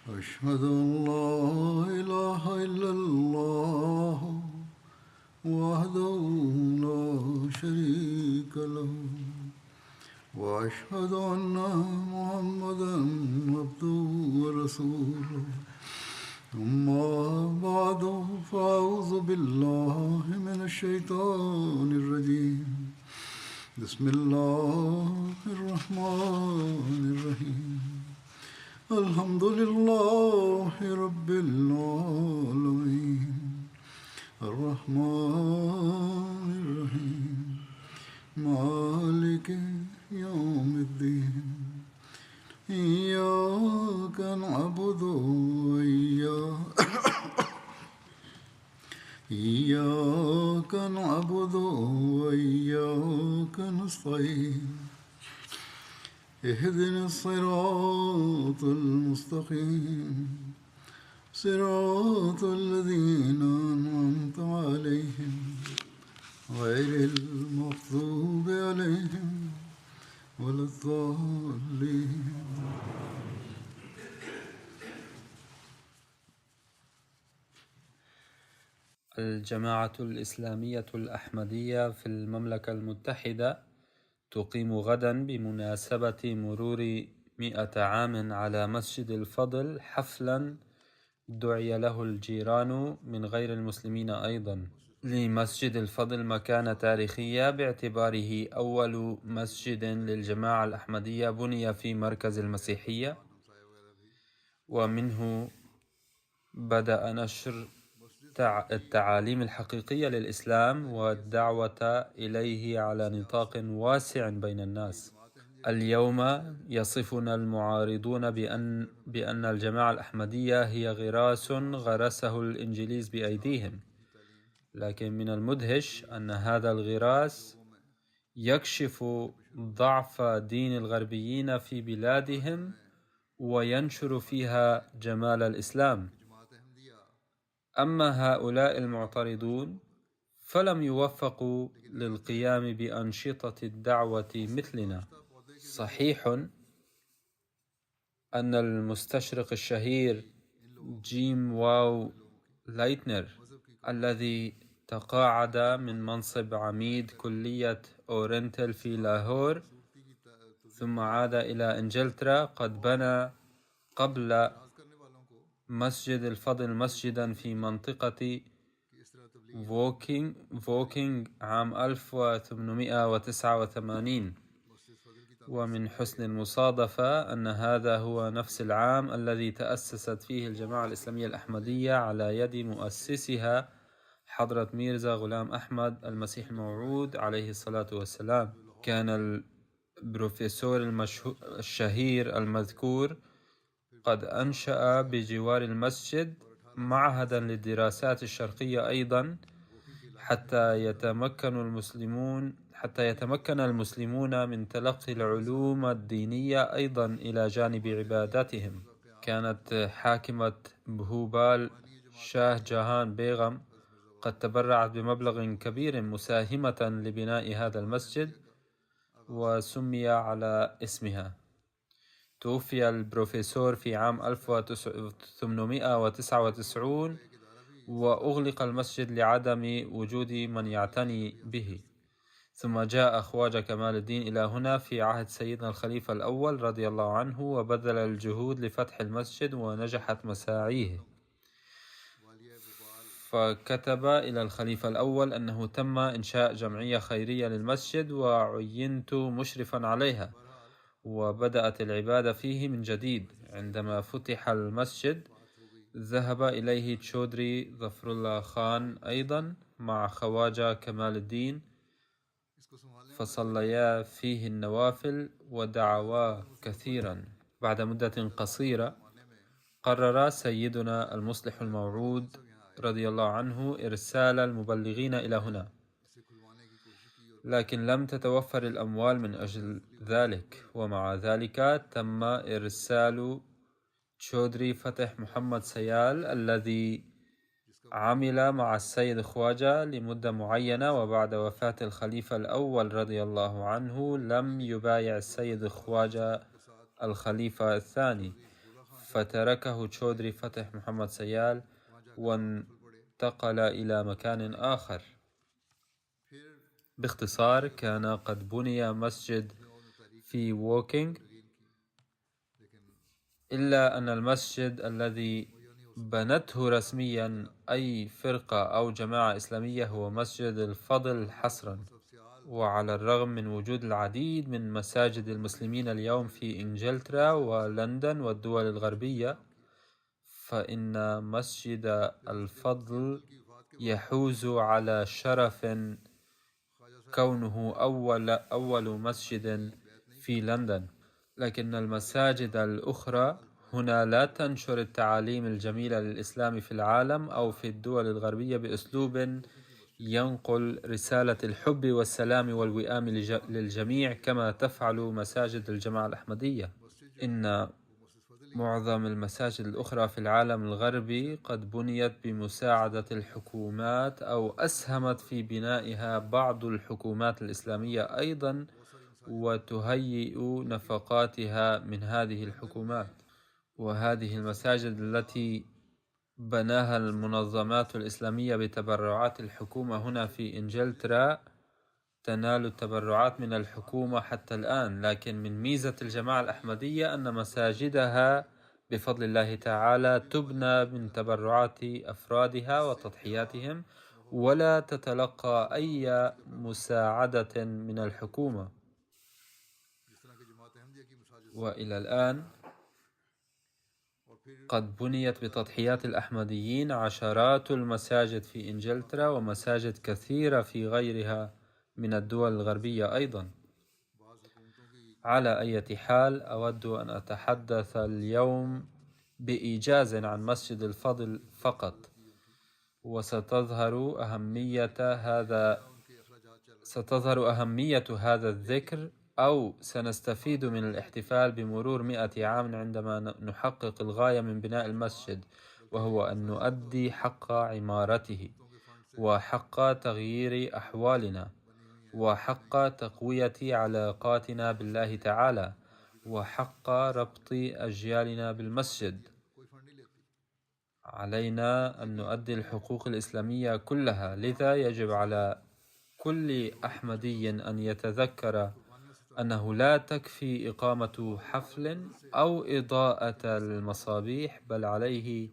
أشهد أن لا إله إلا الله وحده لا شريك له وأشهد أن محمدا عبده ورسوله أما بعد فأعوذ بالله من الشيطان الرجيم بسم الله الرحمن الرحيم الحمد لله رب العالمين الرحمن الرحيم مالك يوم الدين إياك نعبد إياك نعبد وإياك نستعين اهدنا الصراط المستقيم صراط الذين أنعمت عليهم غير المغضوب عليهم ولا الضالين. الجماعة الإسلامية الأحمدية في المملكة المتحدة تقيم غدا بمناسبة مرور 100 عام على مسجد الفضل حفلا دعي له الجيران من غير المسلمين أيضا. لمسجد الفضل مكانة تاريخية باعتباره أول مسجد للجماعة الأحمدية بني في مركز المسيحية، ومنه بدأ نشر التعاليم الحقيقية للإسلام والدعوة إليه على نطاق واسع بين الناس. اليوم يصفنا المعارضون بأن الجماعة الأحمدية هي غراس غرسه الإنجليز بأيديهم، لكن من المدهش أن هذا الغراس يكشف ضعف دين الغربيين في بلادهم وينشر فيها جمال الإسلام. أما هؤلاء المعترضون فلم يوفقوا للقيام بأنشطة الدعوة مثلنا. صحيح أن المستشرق الشهير جيم واو لايتنر الذي تقاعد من منصب عميد كلية أورنتل في لاهور ثم عاد إلى إنجلترا قد بنى قبل مسجد الفضل مسجدا في منطقة ووكينج عام 1889، ومن حسن المصادفة أن هذا هو نفس العام الذي تأسست فيه الجماعة الإسلامية الأحمدية على يد مؤسسها حضرة ميرزا غلام أحمد المسيح الموعود عليه الصلاة والسلام. كان البروفيسور الشهير المذكور قد أنشأ بجوار المسجد معهدا للدراسات الشرقية أيضا حتى يتمكن المسلمون من تلقي العلوم الدينية أيضا إلى جانب عباداتهم. كانت حاكمة بهوبال شاه جهان بيغم قد تبرعت بمبلغ كبير مساهمة لبناء هذا المسجد وسمي على اسمها. توفي البروفيسور في عام 1899 وأغلق المسجد لعدم وجود من يعتني به. ثم جاء خواجة كمال الدين إلى هنا في عهد سيدنا الخليفة الأول رضي الله عنه وبذل الجهود لفتح المسجد ونجحت مساعيه، فكتب إلى الخليفة الأول أنه تم إنشاء جمعية خيرية للمسجد وعينت مشرفا عليها، وبدأت العبادة فيه من جديد. عندما فتح المسجد ذهب إليه تشودري ظفر الله خان أيضا مع خواجة كمال الدين، فصليا فيه النوافل ودعوا كثيرا. بعد مدة قصيرة قرر سيدنا المصلح الموعود رضي الله عنه إرسال المبلغين إلى هنا، لكن لم تتوفر الأموال من أجل ذلك، ومع ذلك تم إرسال تشودري فتح محمد سيال الذي عمل مع السيد خواجة لمدة معينة، وبعد وفاة الخليفة الأول رضي الله عنه لم يبايع السيد خواجة الخليفة الثاني، فتركه تشودري فتح محمد سيال وانتقل إلى مكان آخر. باختصار، كان قد بني مسجد في ووكينج، إلا أن المسجد الذي بنته رسميا أي فرقة أو جماعة إسلامية هو مسجد الفضل حصرا. وعلى الرغم من وجود العديد من مساجد المسلمين اليوم في إنجلترا ولندن والدول الغربية، فإن مسجد الفضل يحوز على شرف كونه أول مسجد في لندن. لكن المساجد الأخرى هنا لا تنشر التعاليم الجميلة للإسلام في العالم أو في الدول الغربية بأسلوب ينقل رسالة الحب والسلام والوئام للجميع كما تفعل مساجد الجماعة الأحمدية. إن معظم المساجد الأخرى في العالم الغربي قد بنيت بمساعدة الحكومات أو أسهمت في بنائها بعض الحكومات الإسلامية أيضا، وتهيئ نفقاتها من هذه الحكومات. وهذه المساجد التي بناها المنظمات الإسلامية بتبرعات الحكومة هنا في إنجلترا تنال التبرعات من الحكومة حتى الآن. لكن من ميزة الجماعة الأحمدية أن مساجدها بفضل الله تعالى تبنى من تبرعات أفرادها وتضحياتهم، ولا تتلقى أي مساعدة من الحكومة. وإلى الآن قد بنيت بتضحيات الأحمديين عشرات المساجد في إنجلترا ومساجد كثيرة في غيرها من الدول الغربية أيضا. على أي حال، أود أن أتحدث اليوم بإيجاز عن مسجد الفضل فقط، وستظهر أهمية هذا الذكر، أو سنستفيد من الاحتفال بمرور 100 عام عندما نحقق الغاية من بناء المسجد، وهو أن نؤدي حق عمارته، وحق تغيير أحوالنا، وحق تقوية علاقاتنا بالله تعالى، وحق ربط أجيالنا بالمسجد. علينا أن نؤدي الحقوق الإسلامية كلها، لذا يجب على كل أحمدي أن يتذكر أنه لا تكفي إقامة حفل أو إضاءة المصابيح، بل عليه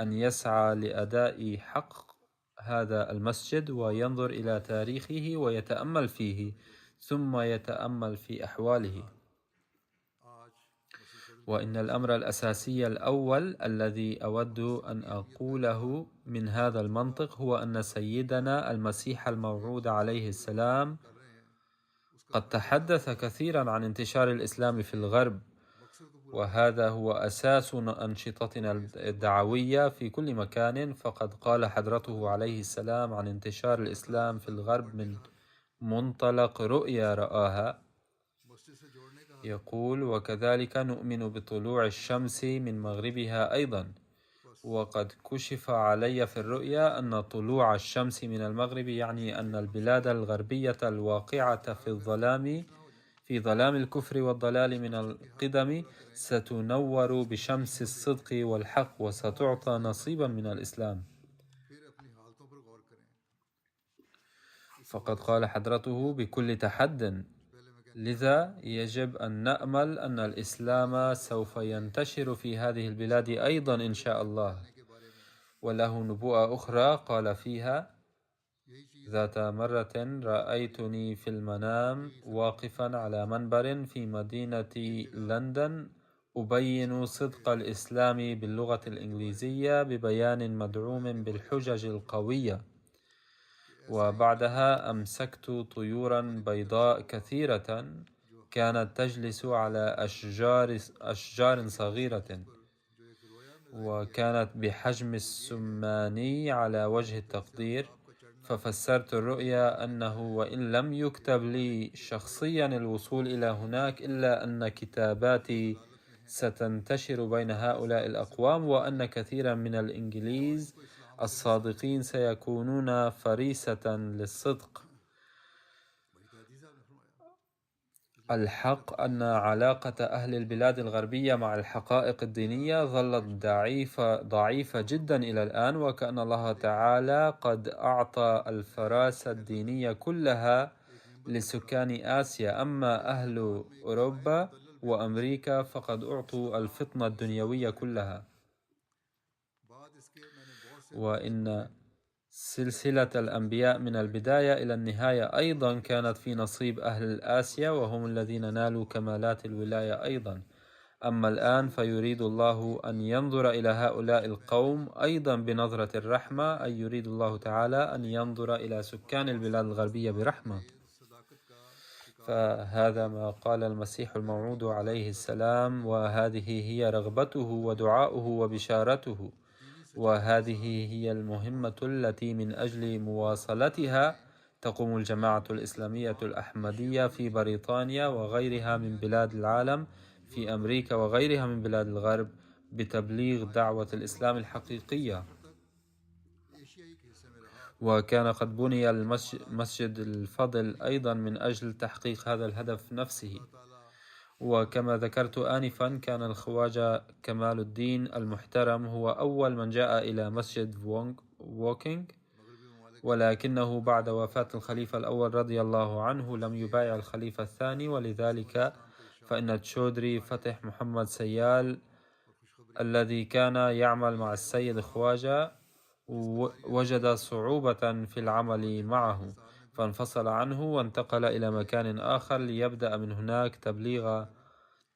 أن يسعى لأداء حق هذا المسجد، وينظر إلى تاريخه ويتأمل فيه، ثم يتأمل في أحواله. وإن الأمر الأساسي الأول الذي أود أن أقوله من هذا المنطق هو أن سيدنا المسيح الموعود عليه السلام قد تحدث كثيرا عن انتشار الإسلام في الغرب، وهذا هو أساس أنشطتنا الدعوية في كل مكان. فقد قال حضرته عليه السلام عن انتشار الإسلام في الغرب من منطلق رؤيا رآها، يقول: وكذلك نؤمن بطلوع الشمس من مغربها أيضا، وقد كشف علي في الرؤيا أن طلوع الشمس من المغرب يعني أن البلاد الغربية الواقعة في ظلام الكفر والضلال من القدم ستنور بشمس الصدق والحق، وستعطى نصيبا من الإسلام. فقد قال حضرته بكل تحد: لذا يجب أن نأمل أن الإسلام سوف ينتشر في هذه البلاد أيضا إن شاء الله. وله نبوءة أخرى قال فيها: ذات مرة رأيتني في المنام واقفا على منبر في مدينة لندن أبين صدق الإسلام باللغة الإنجليزية ببيان مدعوم بالحجج القوية، وبعدها أمسكت طيورا بيضاء كثيرة كانت تجلس على أشجار صغيرة، وكانت بحجم السماني على وجه التقدير. ففسرت الرؤيا أنه وإن لم يكتب لي شخصيا الوصول إلى هناك، إلا أن كتاباتي ستنتشر بين هؤلاء الأقوام، وأن كثيرا من الإنجليز الصادقين سيكونون فريسة للصدق. الحق أن علاقة أهل البلاد الغربية مع الحقائق الدينية ظلت ضعيفة جدا إلى الآن، وكأن الله تعالى قد أعطى الفراسة الدينية كلها لسكان آسيا، أما أهل أوروبا وأمريكا فقد أعطوا الفطنة الدنيوية كلها. وإن سلسلة الأنبياء من البداية إلى النهاية أيضا كانت في نصيب أهل آسيا، وهم الذين نالوا كمالات الولاية أيضا. أما الآن فيريد الله أن ينظر إلى هؤلاء القوم أيضا بنظرة الرحمة، أي يريد الله تعالى أن ينظر إلى سكان البلاد الغربية برحمة. فهذا ما قال المسيح الموعود عليه السلام، وهذه هي رغبته ودعاؤه وبشارته، وهذه هي المهمة التي من أجل مواصلتها تقوم الجماعة الإسلامية الأحمدية في بريطانيا وغيرها من بلاد العالم، في أمريكا وغيرها من بلاد الغرب، بتبليغ دعوة الإسلام الحقيقية. وكان قد بني مسجد الفضل أيضا من أجل تحقيق هذا الهدف نفسه. وكما ذكرت آنفا، كان الخواجة كمال الدين المحترم هو أول من جاء إلى مسجد ووكينغ، ولكنه بعد وفاة الخليفة الأول رضي الله عنه لم يبايع الخليفة الثاني، ولذلك فإن تشودري فتح محمد سيال الذي كان يعمل مع السيد خواجة وجد صعوبة في العمل معه، فانفصل عنه وانتقل إلى مكان آخر ليبدأ من هناك تبليغ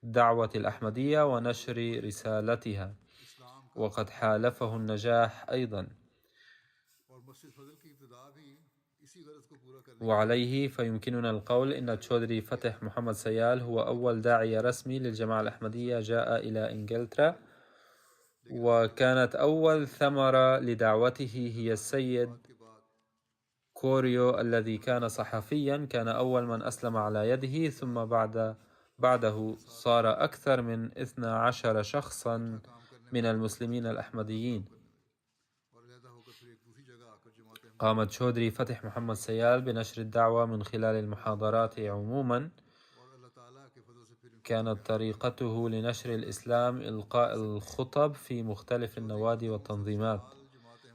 دعوة الأحمدية ونشر رسالتها، وقد حالفه النجاح أيضا. وعليه فيمكننا القول إن تشودري فتح محمد سيال هو أول داعية رسمي للجماعة الأحمدية جاء إلى إنجلترا، وكانت أول ثمرة لدعوته هي السيد كوريو الذي كان صحفيا، كان أول من أسلم على يده، ثم بعده صار أكثر من 12 شخصا من المسلمين الأحمديين. قام تشودري فتح محمد سيال بنشر الدعوة من خلال المحاضرات عموما. كانت طريقته لنشر الإسلام إلقاء الخطب في مختلف النوادي والتنظيمات،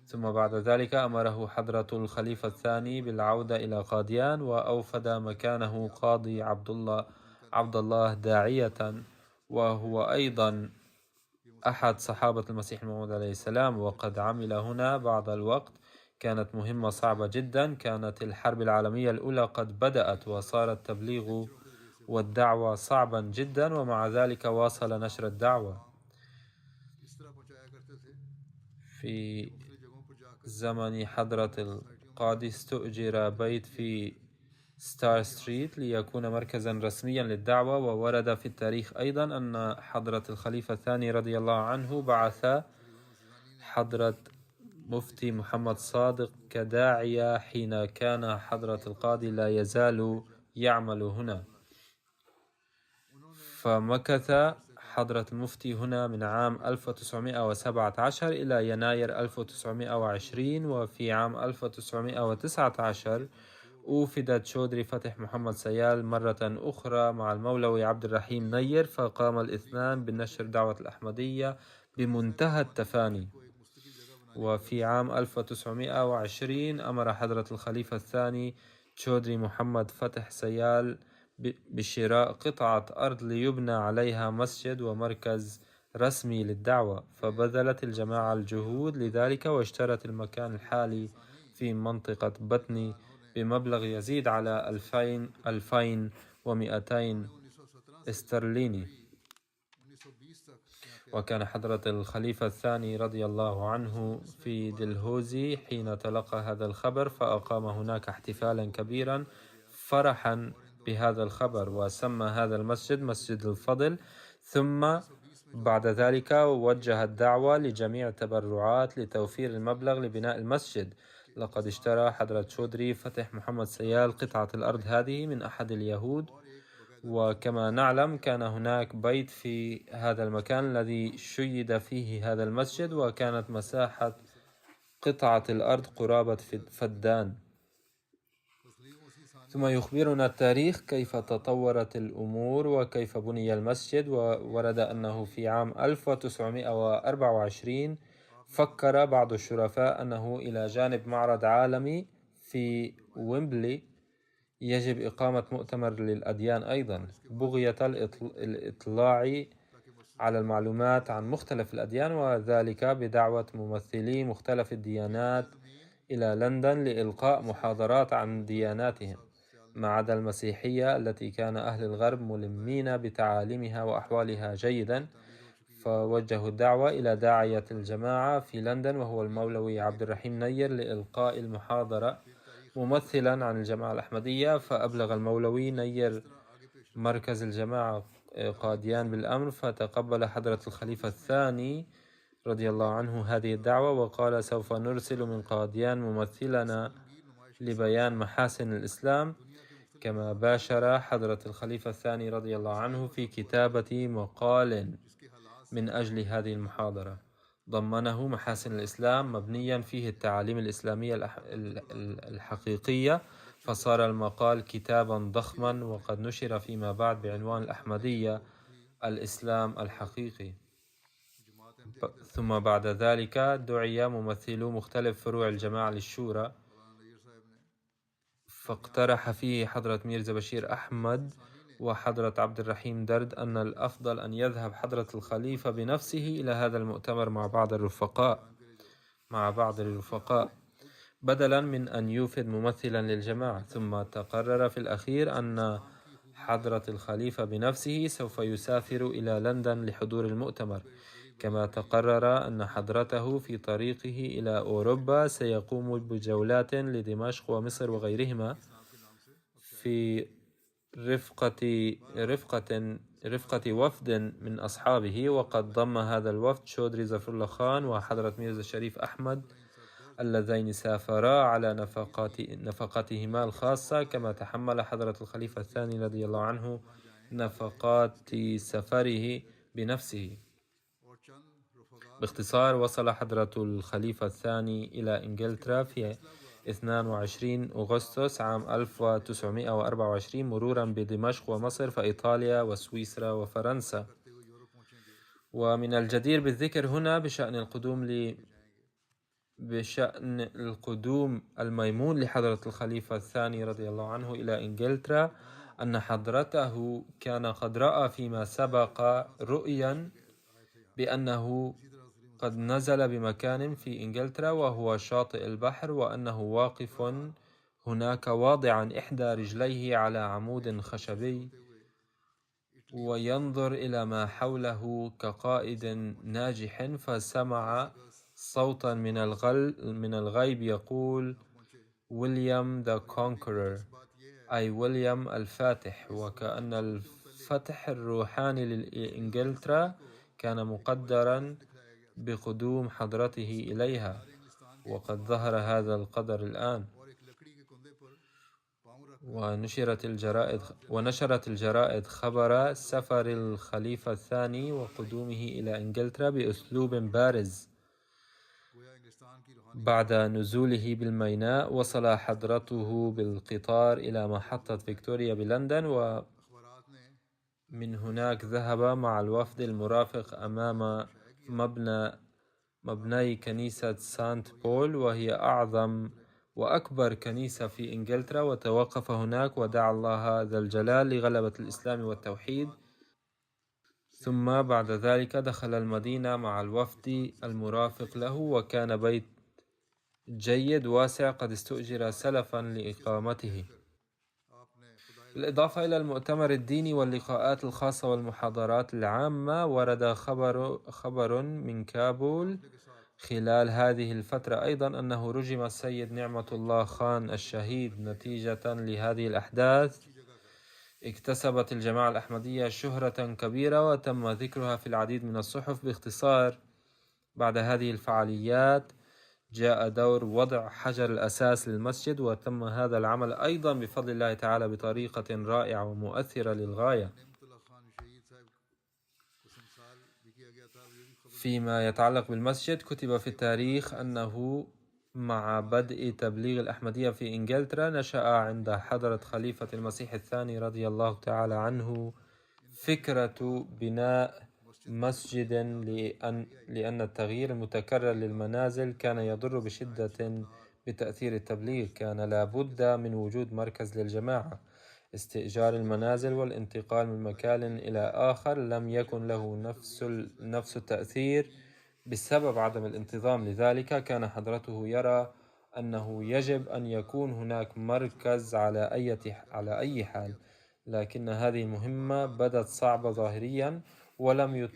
ثم بعد ذلك أمره حضرة الخليفة الثاني بالعودة إلى قاديان، وأوفد مكانه قاضي عبد الله داعية، وهو أيضا أحد صحابة المسيح الموعود عليه السلام، وقد عمل هنا بعض الوقت. كانت مهمة صعبة جدا، كانت الحرب العالمية الأولى قد بدأت، وصار التبليغ والدعوة صعبا جدا، ومع ذلك واصل نشر الدعوة. في زمن حضرة القاضي استؤجر بيت في ستار ستريت ليكون مركزا رسميا للدعوة، وورد في التاريخ أيضا أن حضرة الخليفة الثاني رضي الله عنه بعث حضرة مفتي محمد صادق كداعية حين كان حضرة القاضي لا يزال يعمل هنا، فمكث حضرة المفتي هنا من عام 1917 إلى يناير 1920. وفي عام 1919 أوفد تشودري فتح محمد سيال مرة أخرى مع المولوي عبد الرحيم نير، فقام الاثنان بنشر دعوة الأحمدية بمنتهى التفاني. وفي عام 1920 أمر حضرة الخليفة الثاني تشودري محمد فتح سيال بشراء قطعة أرض ليبنى عليها مسجد ومركز رسمي للدعوة، فبذلت الجماعة الجهود لذلك، واشترت المكان الحالي في منطقة بطني بمبلغ يزيد على 2200 استرليني. وكان حضرة الخليفة الثاني رضي الله عنه في دلهوزي حين تلقى هذا الخبر، فأقام هناك احتفالا كبيرا فرحا بهذا الخبر، وسمى هذا المسجد مسجد الفضل. ثم بعد ذلك وجه الدعوة لجميع التبرعات لتوفير المبلغ لبناء المسجد. لقد اشترى حضرة تشودري فتح محمد سيال قطعة الأرض هذه من أحد اليهود، وكما نعلم كان هناك بيت في هذا المكان الذي شيد فيه هذا المسجد، وكانت مساحة قطعة الأرض قرابة فدان. ثم يخبرنا التاريخ كيف تطورت الأمور وكيف بني المسجد. وورد أنه في عام 1924 فكر بعض الشرفاء أنه إلى جانب معرض عالمي في ويمبلي يجب إقامة مؤتمر للأديان أيضا، بغية الإطلاع على المعلومات عن مختلف الأديان، وذلك بدعوة ممثلي مختلف الديانات إلى لندن لإلقاء محاضرات عن دياناتهم ما عدا المسيحية التي كان أهل الغرب ملمين بتعاليمها وأحوالها جيدا. فوجهوا الدعوة إلى داعية الجماعة في لندن وهو المولوي عبد الرحيم نير لإلقاء المحاضرة ممثلا عن الجماعة الأحمدية. فأبلغ المولوي نير مركز الجماعة قاديان بالأمر، فتقبل حضرة الخليفة الثاني رضي الله عنه هذه الدعوة وقال: سوف نرسل من قاديان ممثلنا لبيان محاسن الإسلام. كما باشر حضرة الخليفة الثاني رضي الله عنه في كتابة مقال من أجل هذه المحاضرة ضمنه محاسن الإسلام مبنيا فيه التعاليم الإسلامية الحقيقية، فصار المقال كتابا ضخما وقد نشر فيما بعد بعنوان الأحمدية الإسلام الحقيقي. ثم بعد ذلك دعي ممثلو مختلف فروع الجماعة للشورى، فاقترح فيه حضرة ميرزا بشير أحمد وحضرة عبد الرحيم درد أن الأفضل أن يذهب حضرة الخليفة بنفسه إلى هذا المؤتمر مع بعض الرفقاء بدلا من أن يوفد ممثلا للجماعة. ثم تقرر في الأخير أن حضرة الخليفة بنفسه سوف يسافر إلى لندن لحضور المؤتمر. كما تقرر أن حضرته في طريقه إلى أوروبا سيقوم بجولات لدمشق ومصر وغيرهما في رفقة وفد من أصحابه، وقد ضم هذا الوفد شودري ظفر الله خان وحضرة ميرزا شريف أحمد اللذين سافرا على نفقاتهما الخاصة، كما تحمل حضرة الخليفة الثاني رضي الله عنه نفقات سفره بنفسه. باختصار، وصل حضرة الخليفة الثاني إلى إنجلترا في 22 أغسطس عام 1924 مرورا بدمشق ومصر فإيطاليا وسويسرا وفرنسا. ومن الجدير بالذكر هنا بشأن القدوم الميمون لحضرة الخليفة الثاني رضي الله عنه إلى إنجلترا أن حضرته كان قد رأى فيما سبق رؤيا بأنه قد نزل بمكان في إنجلترا وهو شاطئ البحر، وأنه واقف هناك واضعا إحدى رجليه على عمود خشبي وينظر إلى ما حوله كقائد ناجح، فسمع صوتا من الغيب يقول: ويليام ذا كونكرر، أي ويليام الفاتح. وكأن الفتح الروحاني لإنجلترا كان مقدرا بقدوم حضرته إليها، وقد ظهر هذا القدر الآن. ونشرت الجرائد خبر سفر الخليفة الثاني وقدومه إلى إنجلترا بأسلوب بارز. بعد نزوله بالميناء وصل حضرته بالقطار إلى محطة فيكتوريا بلندن، ومن هناك ذهب مع الوفد المرافق أمام مبنى كنيسة سانت بول، وهي أعظم وأكبر كنيسة في إنجلترا، وتوقف هناك ودعا الله ذا الجلال لغلبة الإسلام والتوحيد. ثم بعد ذلك دخل المدينة مع الوفد المرافق له، وكان بيت جيد واسع قد استؤجر سلفا لإقامته. بالإضافة إلى المؤتمر الديني واللقاءات الخاصة والمحاضرات العامة، ورد خبر من كابول خلال هذه الفترة أيضا أنه رجم السيد نعمة الله خان الشهيد. نتيجة لهذه الأحداث اكتسبت الجماعة الأحمدية شهرة كبيرة وتم ذكرها في العديد من الصحف. باختصار، بعد هذه الفعاليات جاء دور وضع حجر الأساس للمسجد، وتم هذا العمل أيضا بفضل الله تعالى بطريقة رائعة ومؤثرة للغاية. فيما يتعلق بالمسجد، كتب في التاريخ أنه مع بدء تبليغ الأحمدية في إنجلترا نشأ عند حضرة خليفة المسيح الثاني رضي الله تعالى عنه فكرة بناء مسجد لأن التغيير المتكرر للمنازل كان يضر بشدة بتأثير التبليغ. كان لابد من وجود مركز للجماعة. استئجار المنازل والانتقال من مكان إلى آخر لم يكن له نفس التأثير بسبب عدم الانتظام. لذلك كان حضرته يرى أنه يجب أن يكون هناك مركز على أي حال، لكن هذه المهمة بدت صعبة ظاهريا ولم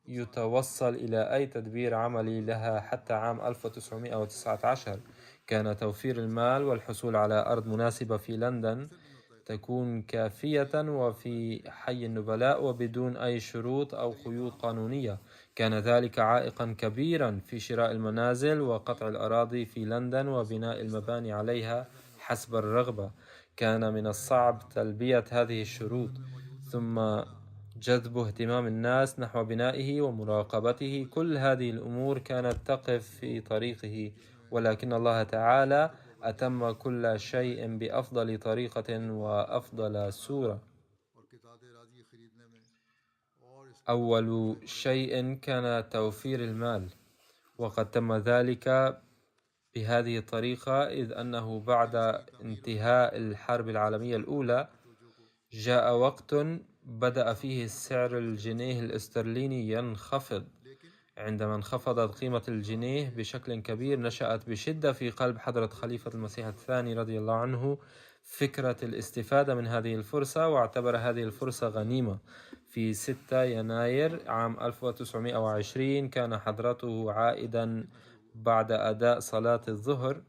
يتوصل إلى أي تدبير عملي لها حتى عام 1919. كان توفير المال والحصول على أرض مناسبة في لندن تكون كافية وفي حي النبلاء وبدون أي شروط أو قيود قانونية. كان ذلك عائقا كبيرا في شراء المنازل وقطع الأراضي في لندن وبناء المباني عليها حسب الرغبة. كان من الصعب تلبية هذه الشروط، ثم جذب اهتمام الناس نحو بنائه ومراقبته. كل هذه الأمور كانت تقف في طريقه، ولكن الله تعالى أتم كل شيء بأفضل طريقة وأفضل صورة. أول شيء كان توفير المال، وقد تم ذلك بهذه الطريقة، إذ أنه بعد انتهاء الحرب العالمية الأولى جاء وقت بدأ فيه سعر الجنيه الاسترليني ينخفض. عندما انخفضت قيمة الجنيه بشكل كبير نشأت بشدة في قلب حضرة خليفة المسيح الثاني رضي الله عنه فكرة الاستفادة من هذه الفرصة، واعتبر هذه الفرصة غنيمة. في 6 يناير عام 1920 كان حضرته عائدا بعد أداء صلاة الظهر،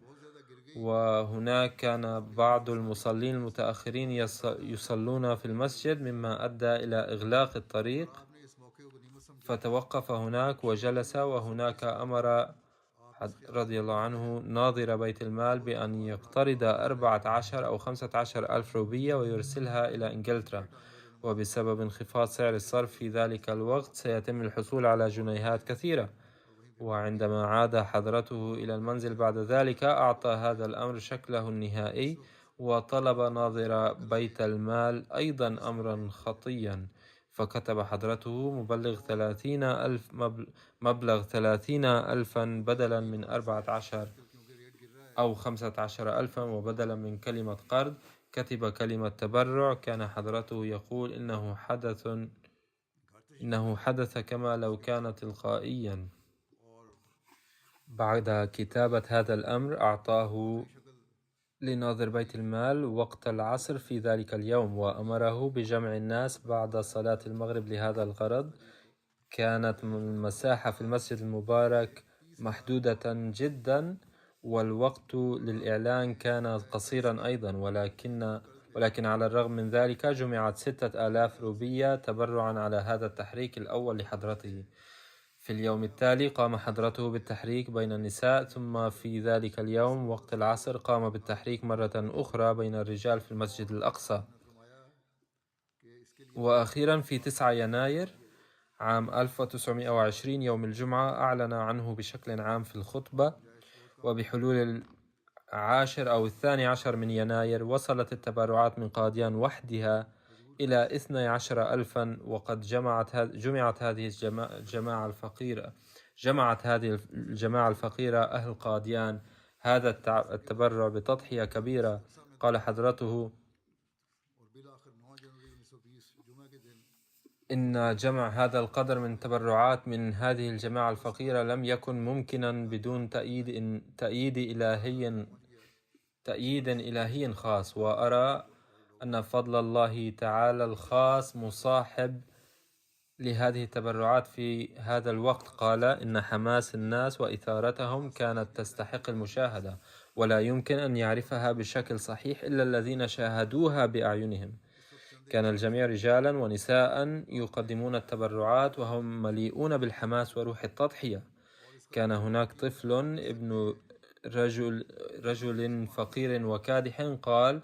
وهناك كان بعض المصلين المتأخرين يصلون في المسجد مما أدى إلى إغلاق الطريق، فتوقف هناك وجلس. وهناك أمر رضي الله عنه ناظر بيت المال بأن يقترض 14 أو 15 ألف روبية ويرسلها إلى إنجلترا، وبسبب انخفاض سعر الصرف في ذلك الوقت سيتم الحصول على جنيهات كثيرة. وعندما عاد حضرته إلى المنزل بعد ذلك أعطى هذا الأمر شكله النهائي، وطلب ناظر بيت المال أيضا أمرا خطيا، فكتب حضرته مبلغ 30 ألفا بدلا من 14 أو 15 ألفا، وبدلا من كلمة قرض كتب كلمة تبرع. كان حضرته يقول إنه حدث كما لو كان تلقائيا. بعد كتابة هذا الأمر أعطاه لناظر بيت المال وقت العصر في ذلك اليوم، وأمره بجمع الناس بعد صلاة المغرب لهذا الغرض. كانت المساحة في المسجد المبارك محدودة جدا، والوقت للإعلان كان قصيرا أيضا، ولكن على الرغم من ذلك جمعت 6000 روبية تبرعا على هذا التحريك الأول لحضرته. في اليوم التالي قام حضرته بالتحريك بين النساء، ثم في ذلك اليوم وقت العصر قام بالتحريك مرة أخرى بين الرجال في المسجد الأقصى. وأخيرا في 9 يناير عام 1920 يوم الجمعة أعلن عنه بشكل عام في الخطبة. وبحلول 10 أو 12 من يناير وصلت التبرعات من قاديان وحدها إلى 12 ألفا، وقد جمعت هذه الجماعة الفقيرة أهل قاديان هذا التبرع بتضحية كبيرة. قال حضرته إن جمع هذا القدر من التبرعات من هذه الجماعة الفقيرة لم يكن ممكنا بدون تأييد إلهي خاص، وأرى أن فضل الله تعالى الخاص مصاحب لهذه التبرعات في هذا الوقت. قال إن حماس الناس وإثارتهم كانت تستحق المشاهدة، ولا يمكن أن يعرفها بشكل صحيح إلا الذين شاهدوها بأعينهم. كان الجميع رجالا ونساء يقدمون التبرعات وهم مليئون بالحماس وروح التضحية. كان هناك طفل ابن رجل فقير وكادح قال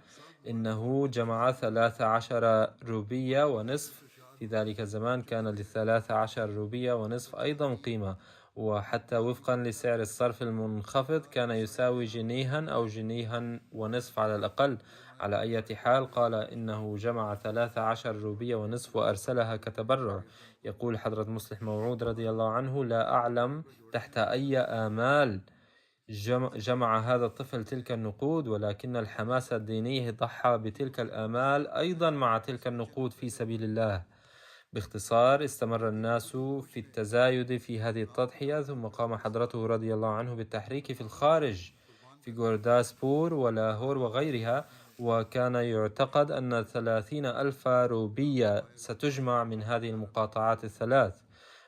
إنه جمع 13 روبية ونصف. في ذلك الزمان كان 13 روبية ونصف أيضا قيمة، وحتى وفقا لسعر الصرف المنخفض كان يساوي جنيها أو جنيها ونصف على الأقل. على أي حال قال إنه جمع 13 روبية ونصف وأرسلها كتبرع. يقول حضرة مصلح موعود رضي الله عنه: لا أعلم تحت أي آمال جمع هذا الطفل تلك النقود، ولكن الحماس الديني ضحى بتلك الآمال أيضا مع تلك النقود في سبيل الله. باختصار، استمر الناس في التزايد في هذه التضحية، ثم قام حضرته رضي الله عنه بالتحريك في الخارج في غورداسبور ولاهور وغيرها، وكان يعتقد أن 30,000 روبية ستجمع من هذه المقاطعات الثلاث.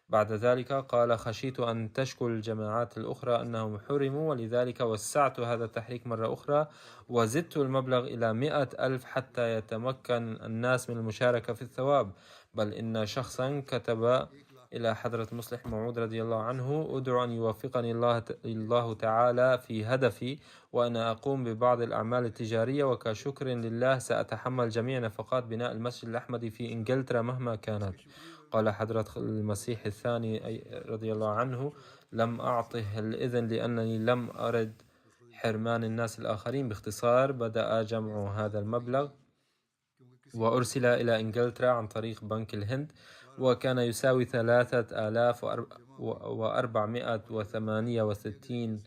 بعد ذلك قال: خشيت أن تشكو الجماعات الأخرى أنهم حرموا، ولذلك وسعت هذا التحريك مرة أخرى وزدت المبلغ إلى 100,000 حتى يتمكن الناس من المشاركة في الثواب. بل إن شخصا كتب إلى حضرة مصلح موعود رضي الله عنه: أدعو أن يوفقني الله تعالى في هدفي، وأنا أقوم ببعض الأعمال التجارية، وكشكر لله سأتحمل جميع نفقات بناء المسجد الأحمدي في إنجلترا مهما كانت. قال حضرة المسيح الثاني رضي الله عنه: لم أعطه الإذن لأنني لم أرد حرمان الناس الآخرين. باختصار، بدأ جمع هذا المبلغ وأرسل إلى إنجلترا عن طريق بنك الهند، وكان يساوي 3,468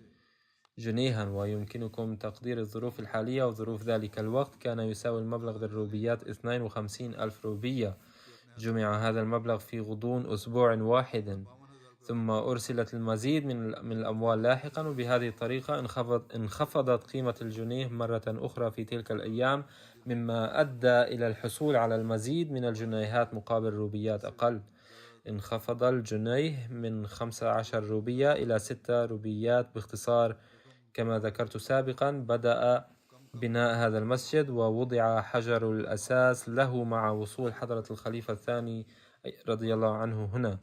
جنيها. ويمكنكم تقدير الظروف الحالية وظروف ذلك الوقت، كان يساوي المبلغ بالروبيات 52,000 روبية. جمع هذا المبلغ في غضون أسبوع واحد، ثم أرسلت المزيد من الأموال لاحقا، وبهذه الطريقة انخفضت قيمة الجنيه مرة أخرى في تلك الأيام، مما أدى إلى الحصول على المزيد من الجنيهات مقابل روبيات أقل. انخفض الجنيه من 15 روبية إلى 6 روبيات. باختصار، كما ذكرت سابقا، بدأ بناء هذا المسجد ووضع حجر الأساس له مع وصول حضرة الخليفة الثاني رضي الله عنه هنا.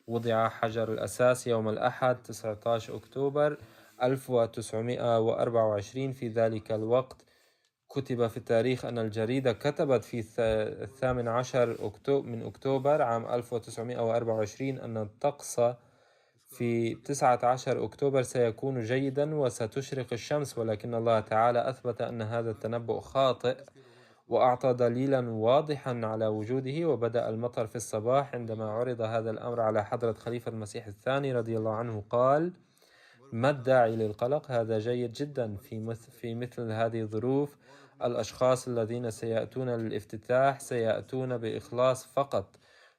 وضع حجر الأساس يوم الأحد 19 أكتوبر 1924. في ذلك الوقت كتب في التاريخ أن الجريدة كتبت في 18 من أكتوبر عام 1924 أن الطقس في 19 أكتوبر سيكون جيدا وستشرق الشمس، ولكن الله تعالى أثبت أن هذا التنبؤ خاطئ وأعطى دليلا واضحا على وجوده، وبدأ المطر في الصباح. عندما عرض هذا الأمر على حضرة خليفة المسيح الثاني رضي الله عنه قال: ما الداعي للقلق؟ هذا جيد جدا في مثل هذه الظروف. الأشخاص الذين سيأتون للافتتاح سيأتون بإخلاص فقط.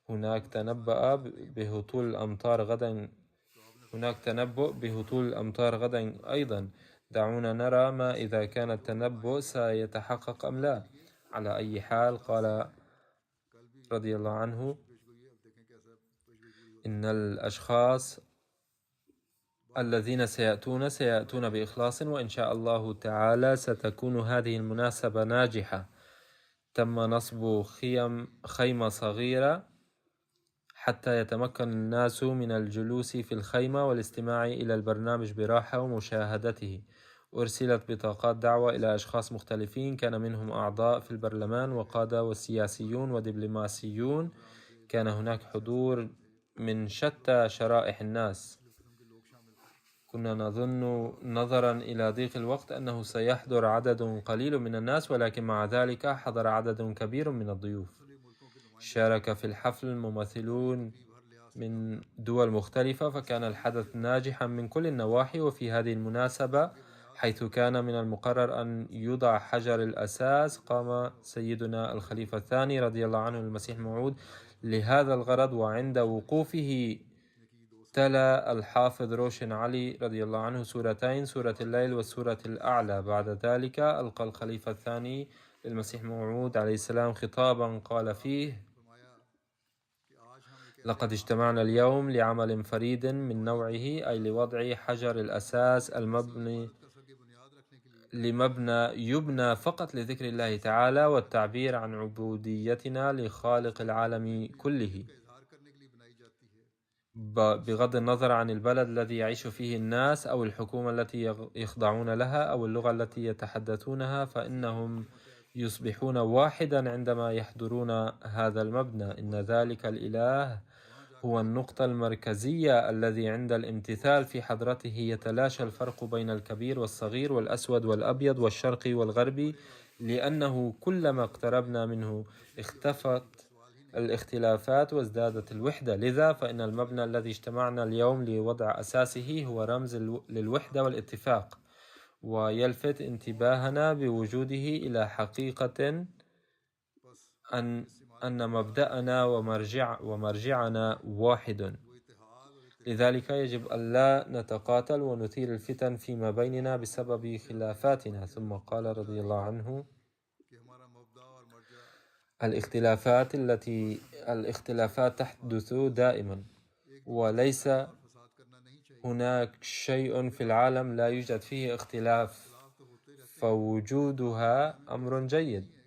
هناك تنبؤ بهطول الأمطار غدا أيضا. دعونا نرى ما إذا كان التنبؤ سيتحقق أم لا. على أي حال، قال رضي الله عنه: إن الأشخاص الذين سيأتون بإخلاص، وإن شاء الله تعالى ستكون هذه المناسبة ناجحة. تم نصب خيمة صغيرة حتى يتمكن الناس من الجلوس في الخيمة والاستماع إلى البرنامج براحة ومشاهدته. أرسلت بطاقات دعوة إلى أشخاص مختلفين، كان منهم أعضاء في البرلمان وقادة وسياسيون ودبلوماسيون. كان هناك حضور من شتى شرائح الناس. كنا نظن نظرا إلى ضيق الوقت أنه سيحضر عدد قليل من الناس، ولكن مع ذلك حضر عدد كبير من الضيوف. شارك في الحفل ممثلون من دول مختلفة، فكان الحدث ناجحا من كل النواحي. وفي هذه المناسبة، حيث كان من المقرر أن يوضع حجر الأساس، قام سيدنا الخليفة الثاني رضي الله عنه المسيح الموعود لهذا الغرض. وعند وقوفه تلا الحافظ روشن علي رضي الله عنه سورتين، سورة الليل والسورة الأعلى. بعد ذلك ألقى الخليفة الثاني للمسيح الموعود عليه السلام خطابا قال فيه: لقد اجتمعنا اليوم لعمل فريد من نوعه، أي لوضع حجر الأساس لمبنى يبنى فقط لذكر الله تعالى والتعبير عن عبوديتنا لخالق العالم كله، بغض النظر عن البلد الذي يعيش فيه الناس أو الحكومة التي يخضعون لها أو اللغة التي يتحدثونها، فإنهم يصبحون واحدا عندما يحضرون هذا المبنى. إن ذلك الإله هو النقطة المركزية الذي عند الامتثال في حضرته يتلاشى الفرق بين الكبير والصغير والأسود والأبيض والشرقي والغربي، لأنه كلما اقتربنا منه اختفت الاختلافات وازدادت الوحدة. لذا فإن المبنى الذي اجتمعنا اليوم لوضع أساسه هو رمز للوحدة والاتفاق، ويلفت انتباهنا بوجوده إلى حقيقة أن مبدأنا ومرجعنا واحد. لذلك يجب ألا نتقاتل ونثير الفتن فيما بيننا بسبب خلافاتنا. ثم قال رضي الله عنه: الاختلافات تحدث دائما، وليس هناك شيء في العالم لا يوجد فيه اختلاف، فوجودها أمر جيد.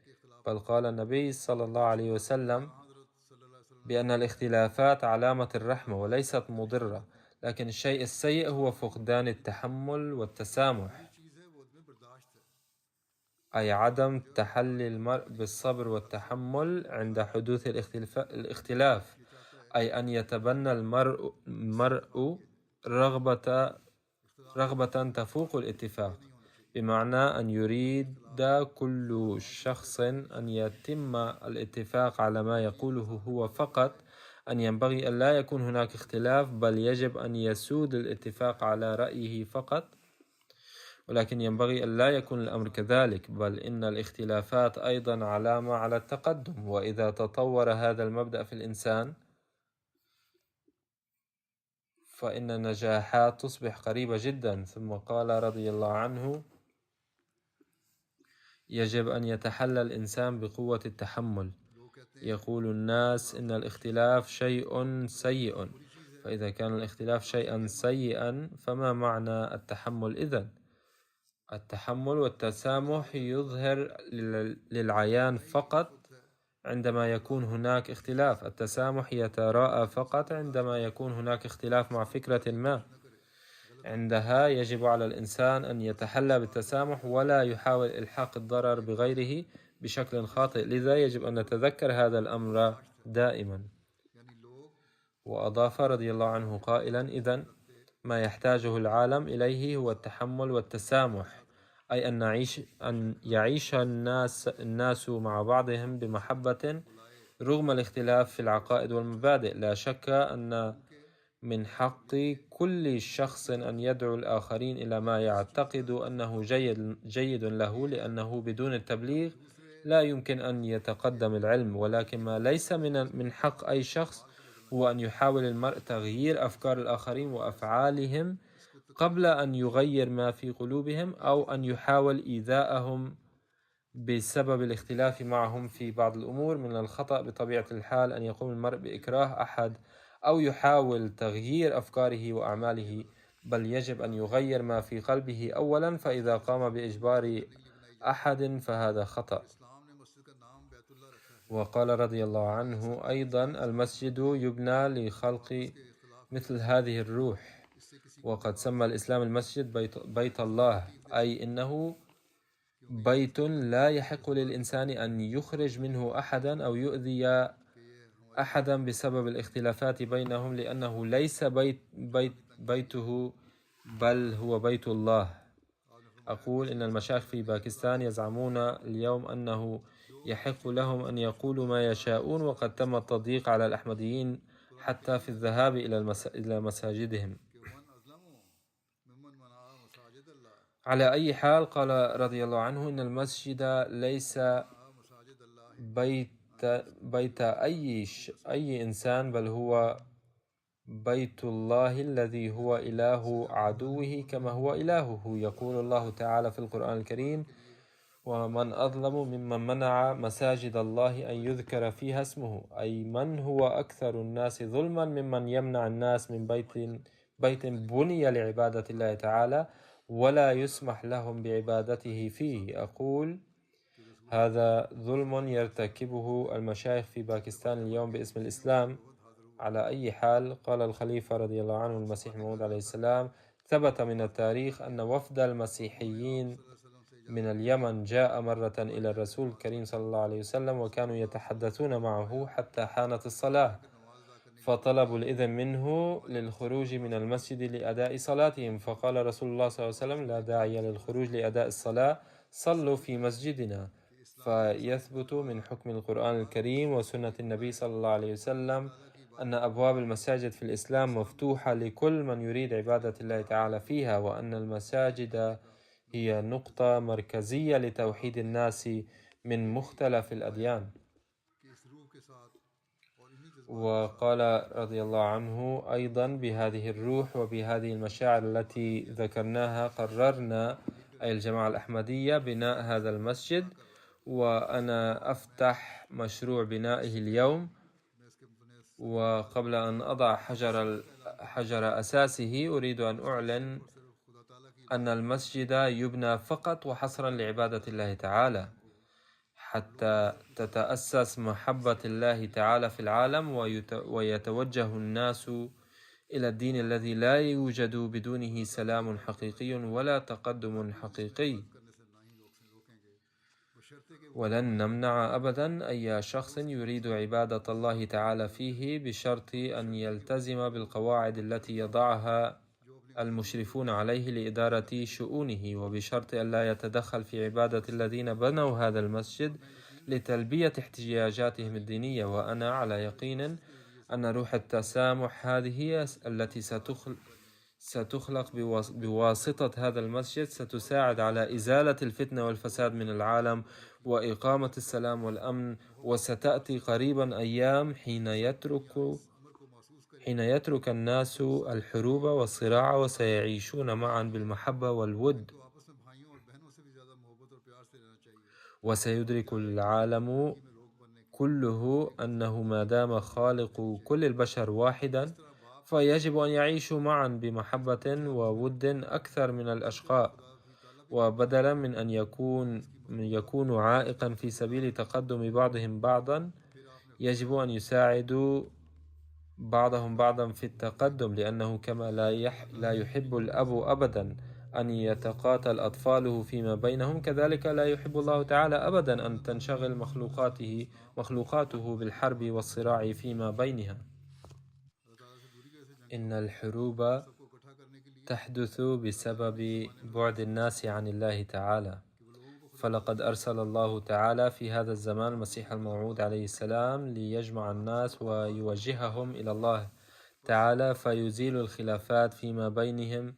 بل قال النبي صلى الله عليه وسلم بأن الاختلافات علامة الرحمة وليست مضرة، لكن الشيء السيء هو فقدان التحمل والتسامح، أي عدم تحلي المرء بالصبر والتحمل عند حدوث الاختلاف، أي أن يتبنى المرء رغبة تفوق الاتفاق، بمعنى أن يريد كل شخص أن يتم الاتفاق على ما يقوله هو فقط، أن ينبغي أن لا يكون هناك اختلاف، بل يجب أن يسود الاتفاق على رأيه فقط. ولكن ينبغي أن لا يكون الأمر كذلك، بل إن الاختلافات أيضا علامة على التقدم، وإذا تطور هذا المبدأ في الإنسان فإن النجاحات تصبح قريبة جدا. ثم قال رضي الله عنه: يجب أن يتحلى الإنسان بقوة التحمل. يقول الناس إن الاختلاف شيء سيء، فإذا كان الاختلاف شيئا سيئا فما معنى التحمل إذن؟ التحمل والتسامح يظهر للعيان فقط عندما يكون هناك اختلاف، التسامح يتراءى فقط عندما يكون هناك اختلاف مع فكرة ما. عندها يجب على الإنسان أن يتحلى بالتسامح ولا يحاول إلحاق الضرر بغيره بشكل خاطئ. لذا يجب أن نتذكر هذا الأمر دائما. وأضاف رضي الله عنه قائلا: إذن ما يحتاجه العالم إليه هو التحمل والتسامح، أي أن يعيش الناس مع بعضهم بمحبة رغم الاختلاف في العقائد والمبادئ. لا شك أن من حق كل شخص أن يدعو الآخرين إلى ما يعتقد أنه جيد له، لأنه بدون التبليغ لا يمكن أن يتقدم العلم. ولكن ما ليس من حق أي شخص هو أن يحاول المرء تغيير أفكار الآخرين وأفعالهم قبل أن يغير ما في قلوبهم، أو أن يحاول إيذاءهم بسبب الاختلاف معهم في بعض الأمور. من الخطأ بطبيعة الحال أن يقوم المرء بإكراه أحد أو يحاول تغيير أفكاره وأعماله، بل يجب أن يغير ما في قلبه أولا، فإذا قام بإجبار أحد فهذا خطأ. وقال رضي الله عنه أيضا: المسجد يبنى لخلق مثل هذه الروح. وقد سمى الإسلام المسجد بيت الله، أي إنه بيت لا يحق للإنسان أن يخرج منه أحدا أو يؤذي أحدا بسبب الاختلافات بينهم، لأنه ليس بيته بل هو بيت الله. أقول إن المشايخ في باكستان يزعمون اليوم أنه يحق لهم أن يقولوا ما يشاءون، وقد تم التضييق على الأحمديين حتى في الذهاب إلى مساجدهم. على أي حال، قال رضي الله عنه: إن المسجد ليس بيت أي إنسان، بل هو بيت الله الذي هو إله عدوه كما هو إلهه. يقول الله تعالى في القرآن الكريم: ومن أظلم ممن منع مساجد الله أن يذكر فيها اسمه، أي من هو أكثر الناس ظلما ممن يمنع الناس من بيت بني لعبادة الله تعالى ولا يسمح لهم بعبادته فيه. أقول هذا ظلم يرتكبه المشايخ في باكستان اليوم باسم الإسلام. على أي حال، قال الخليفة رضي الله عنه المسيح موعود عليه السلام: ثبت من التاريخ أن وفد المسيحيين من اليمن جاء مرة إلى الرسول الكريم صلى الله عليه وسلم، وكانوا يتحدثون معه حتى حانت الصلاة، فطلبوا الإذن منه للخروج من المسجد لأداء صلاتهم، فقال رسول الله صلى الله عليه وسلم: لا داعي للخروج لأداء الصلاة، صلوا في مسجدنا. فيثبت من حكم القرآن الكريم وسنة النبي صلى الله عليه وسلم أن أبواب المساجد في الإسلام مفتوحة لكل من يريد عبادة الله تعالى فيها، وأن المساجد هي نقطة مركزية لتوحيد الناس من مختلف الأديان. وقال رضي الله عنه أيضا: بهذه الروح وبهذه المشاعر التي ذكرناها قررنا، أي الجماعة الأحمدية، بناء هذا المسجد، وأنا أفتح مشروع بنائه اليوم. وقبل أن أضع حجر أساسه أريد أن أعلن أن المسجد يبنى فقط وحصرا لعبادة الله تعالى، حتى تتأسس محبة الله تعالى في العالم ويتوجه الناس إلى الدين الذي لا يوجد بدونه سلام حقيقي ولا تقدم حقيقي. ولن نمنع أبدا أي شخص يريد عبادة الله تعالى فيه بشرط أن يلتزم بالقواعد التي يضعها المشرفون عليه لإدارة شؤونه، وبشرط أن لا يتدخل في عبادة الذين بنوا هذا المسجد لتلبية احتياجاتهم الدينية. وأنا على يقين أن روح التسامح هذه التي ستخلق بواسطة هذا المسجد ستساعد على إزالة الفتنة والفساد من العالم وإقامة السلام والأمن. وستأتي قريبا أيام حين يترك الناس الحروب والصراع وسيعيشون معا بالمحبة والود، وسيدرك العالم كله أنه ما دام خالق كل البشر واحدا فيجب أن يعيشوا معا بمحبة وود أكثر من الأشقاء، وبدلا من أن يكونوا عائقا في سبيل تقدم بعضهم بعضا يجب أن يساعدوا بعضهم بعضا في التقدم، لأنه كما لا يحب الأب أبدا أن يتقاتل أطفاله فيما بينهم، كذلك لا يحب الله تعالى أبدا أن تنشغل مخلوقاته بالحرب والصراع فيما بينها. إن الحروب تحدث بسبب بعد الناس عن الله تعالى، فلقد أرسل الله تعالى في هذا الزمان المسيح الموعود عليه السلام ليجمع الناس ويوجههم إلى الله تعالى فيزيل الخلافات فيما بينهم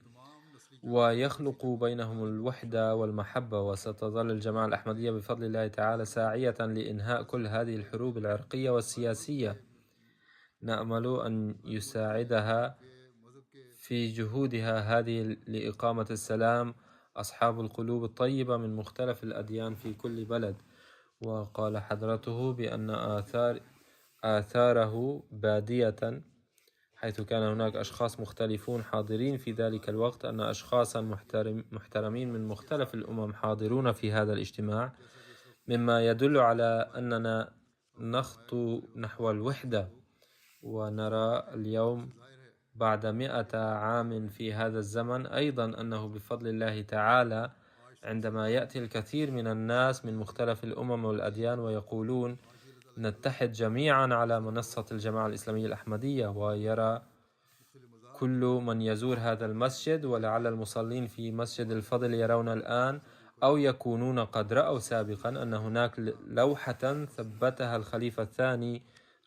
ويخلق بينهم الوحدة والمحبة. وستظل الجماعة الأحمدية بفضل الله تعالى ساعية لإنهاء كل هذه الحروب العرقية والسياسية. نأمل أن يساعدها في جهودها هذه لإقامة السلام أصحاب القلوب الطيبة من مختلف الأديان في كل بلد. وقال حضرته بأن آثاره بادية، حيث كان هناك أشخاص مختلفون حاضرين في ذلك الوقت، أن أشخاصا محترمين من مختلف الأمم حاضرون في هذا الاجتماع، مما يدل على أننا نخطو نحو الوحدة. ونرى اليوم بعد 100 عام في هذا الزمن أيضا أنه بفضل الله تعالى عندما يأتي الكثير من الناس من مختلف الأمم والأديان ويقولون نتحد جميعا على منصة الجماعة الإسلامية الأحمدية، ويرى كل من يزور هذا المسجد، ولعل المصلين في مسجد الفضل يرون الآن أو يكونون قد رأوا سابقا أن هناك لوحة ثبتها الخليفة الثاني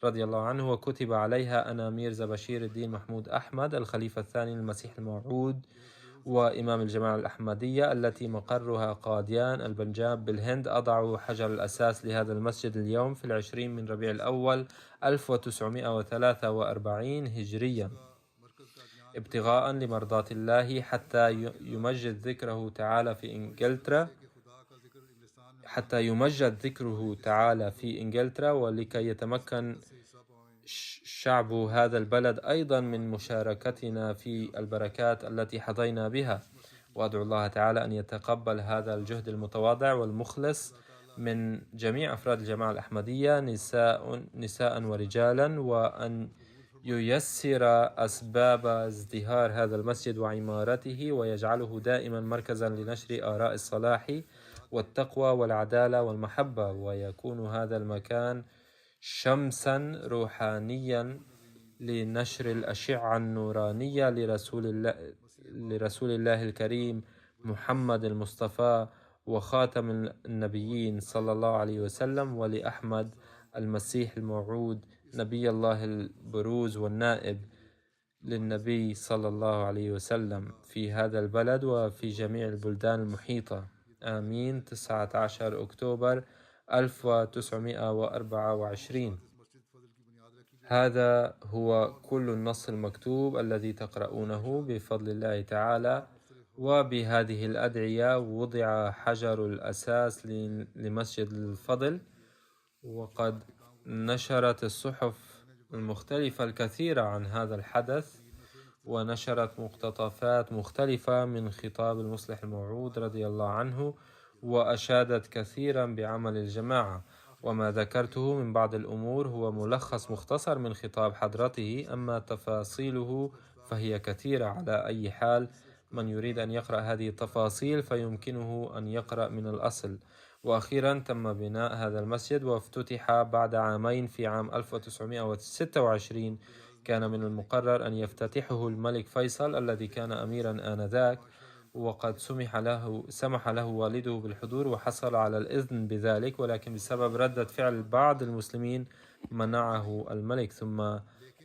رضي الله عنه وكتب عليها: أنا ميرزا بشير الدين محمود أحمد الخليفة الثاني للمسيح الموعود وإمام الجماعة الأحمدية التي مقرها قاديان البنجاب بالهند. أضع حجر الأساس لهذا المسجد اليوم في 20 من ربيع الأول 1943 هجريا، ابتغاء لمرضاة الله، حتى يمجد ذكره تعالى في إنجلترا ولكي يتمكن شعب هذا البلد أيضا من مشاركتنا في البركات التي حظينا بها. وأدعو الله تعالى أن يتقبل هذا الجهد المتواضع والمخلص من جميع أفراد الجماعة الأحمدية نساء ورجالا، وأن ييسر أسباب ازدهار هذا المسجد وعمارته ويجعله دائما مركزا لنشر آراء الصلاح والتقوى والعدالة والمحبة، ويكون هذا المكان شمسا روحانيا لنشر الأشعة النورانية لرسول الله الكريم محمد المصطفى وخاتم النبيين صلى الله عليه وسلم، ولأحمد المسيح الموعود نبي الله البروز والنائب للنبي صلى الله عليه وسلم في هذا البلد وفي جميع البلدان المحيطة. آمين. 19 أكتوبر 1924. هذا هو كل النص المكتوب الذي تقرؤونه بفضل الله تعالى، وبهذه الأدعية وضع حجر الأساس لمسجد الفضل. وقد نشرت الصحف المختلفة الكثير عن هذا الحدث، ونشرت مقتطفات مختلفة من خطاب المصلح الموعود رضي الله عنه، وأشادت كثيرا بعمل الجماعة. وما ذكرته من بعض الأمور هو ملخص مختصر من خطاب حضرته، أما تفاصيله فهي كثيرة. على أي حال، من يريد أن يقرأ هذه التفاصيل فيمكنه أن يقرأ من الأصل. وأخيرا تم بناء هذا المسجد وافتتح بعد عامين في عام 1926. كان من المقرر أن يفتتحه الملك فيصل الذي كان أميرا آنذاك، وقد سمح له والده بالحضور وحصل على الإذن بذلك، ولكن بسبب ردة فعل بعض المسلمين منعه الملك. ثم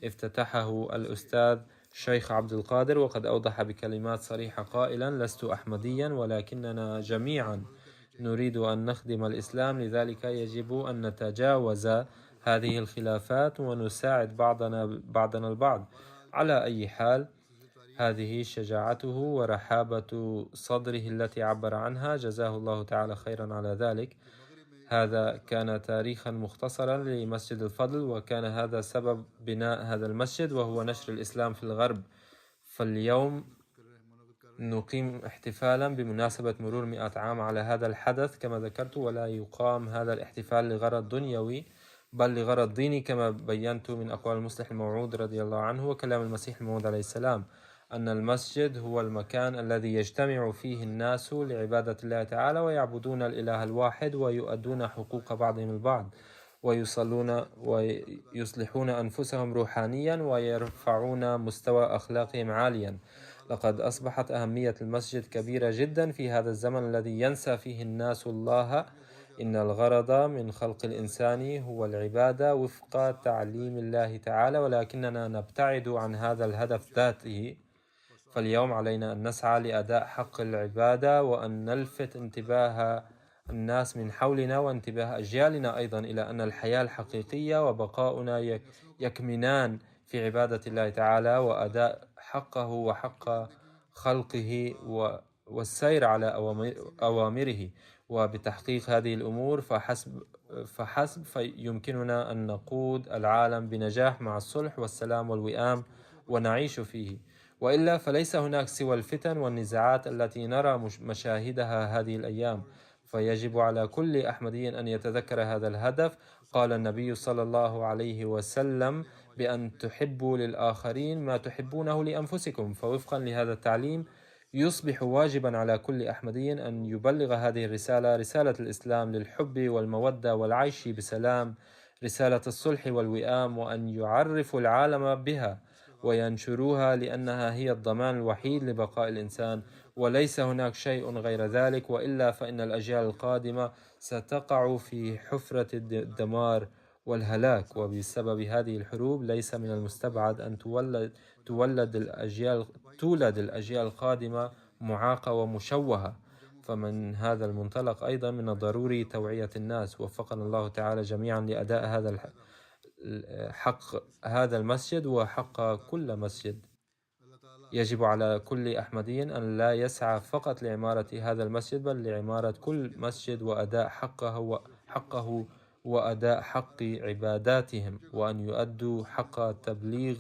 افتتحه الأستاذ الشيخ عبد القادر، وقد أوضح بكلمات صريحة قائلا: لست أحمديا، ولكننا جميعا نريد أن نخدم الإسلام، لذلك يجب أن نتجاوز هذه الخلافات ونساعد بعضنا البعض. على أي حال، هذه شجاعته ورحابة صدره التي عبر عنها، جزاه الله تعالى خيرا على ذلك. هذا كان تاريخا مختصرا لمسجد الفضل، وكان هذا سبب بناء هذا المسجد، وهو نشر الإسلام في الغرب. فاليوم نقيم احتفالا بمناسبة مرور 100 عام على هذا الحدث كما ذكرت، ولا يقام هذا الاحتفال لغرض دنيوي بل لغرض ديني، كما بينت من أقوال المصلح الموعود رضي الله عنه وكلام المسيح الموعود عليه السلام، أن المسجد هو المكان الذي يجتمع فيه الناس لعبادة الله تعالى، ويعبدون الإله الواحد، ويؤدون حقوق بعضهم البعض، ويصلون ويصلحون أنفسهم روحانيا، ويرفعون مستوى أخلاقهم عاليا. لقد أصبحت أهمية المسجد كبيرة جدا في هذا الزمن الذي ينسى فيه الناس الله. إن الغرض من خلق الإنسان هو العبادة وفق تعليم الله تعالى، ولكننا نبتعد عن هذا الهدف ذاته. فاليوم علينا أن نسعى لأداء حق العبادة، وأن نلفت انتباه الناس من حولنا وانتباه أجيالنا أيضا إلى أن الحياة الحقيقية وبقاؤنا يكمنان في عبادة الله تعالى وأداء حقه وحق خلقه والسير على أوامره. وبتحقيق هذه الأمور فحسب فيمكننا أن نقود العالم بنجاح مع الصلح والسلام والوئام ونعيش فيه، وإلا فليس هناك سوى الفتن والنزاعات التي نرى مشاهدها هذه الأيام. فيجب على كل أحمدي أن يتذكر هذا الهدف. قال النبي صلى الله عليه وسلم بأن تحبوا للآخرين ما تحبونه لأنفسكم. فوفقا لهذا التعليم يصبح واجبا على كل أحمدي أن يبلغ هذه الرسالة، رسالة الإسلام للحب والمودة والعيش بسلام، رسالة الصلح والوئام، وأن يعرفوا العالم بها وينشروها، لأنها هي الضمان الوحيد لبقاء الإنسان، وليس هناك شيء غير ذلك، وإلا فإن الأجيال القادمة ستقع في حفرة الدمار والهلاك. وبسبب هذه الحروب ليس من المستبعد أن تولد الأجيال القادمة معاقة ومشوهة. فمن هذا المنطلق أيضا من الضروري توعية الناس، وفقنا الله تعالى جميعا لأداء حق هذا المسجد وحق كل مسجد. يجب على كل أحمدي أن لا يسعى فقط لعمارة هذا المسجد، بل لعمارة كل مسجد وأداء حقه وأداء حق عباداتهم، وأن يؤدوا حق تبليغ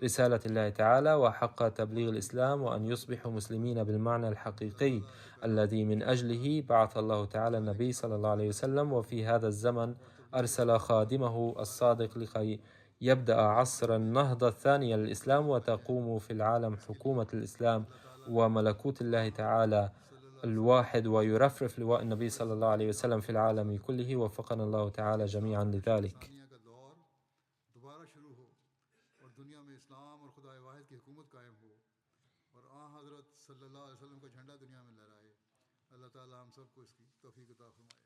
رسالة الله تعالى وحق تبليغ الإسلام، وأن يصبحوا مسلمين بالمعنى الحقيقي الذي من أجله بعث الله تعالى النبي صلى الله عليه وسلم. وفي هذا الزمن أرسل خادمه الصادق لكي يبدأ عصر النهضة الثانية للإسلام، وتقوم في العالم حكومة الإسلام وملكوت الله تعالى الواحد، ويرفرف لواء النبي صلى الله عليه وسلم في العالم كله. وفقنا الله تعالى جميعا لذلك. صلی اللہ علیہ وسلم کا جھنڈا دنیا میں لہرائے. اللہ تعالی ہم سب کو اس کی توفیق عطا فرمائے.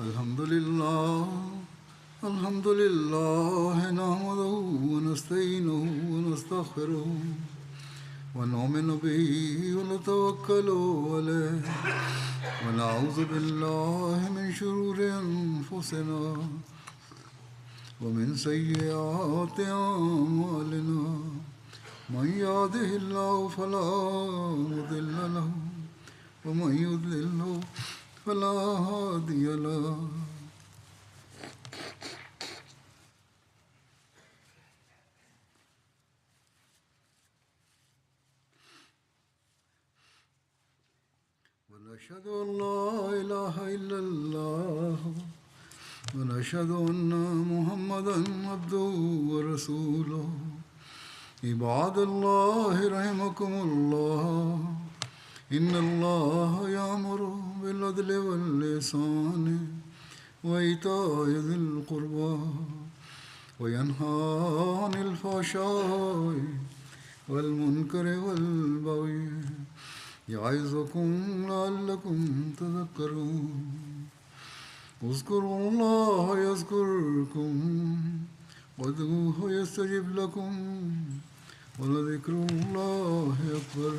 الحمد لله نحمده ونستعينه ونستغفره ونؤمن به ونتوكل عليه ونعوذ بالله من شرور أنفسنا ومن سيئات أعمالنا من يهده الله فلا مضل له ومن يضلل فلا هادي له. ونشهد أن لا إله إلا الله ونشهد أن محمدا عبده ورسوله. عباد الله رحمكم الله إن الله يأمر بالعدل والإحسان وإيتاء ذي القربى وينهى عن الفحشاء والمنكر والبغي يعظكم لعلكم تذكرون. اذكروا الله يذكركم وادعوه يستجب لكم ولذكر الله أكبر.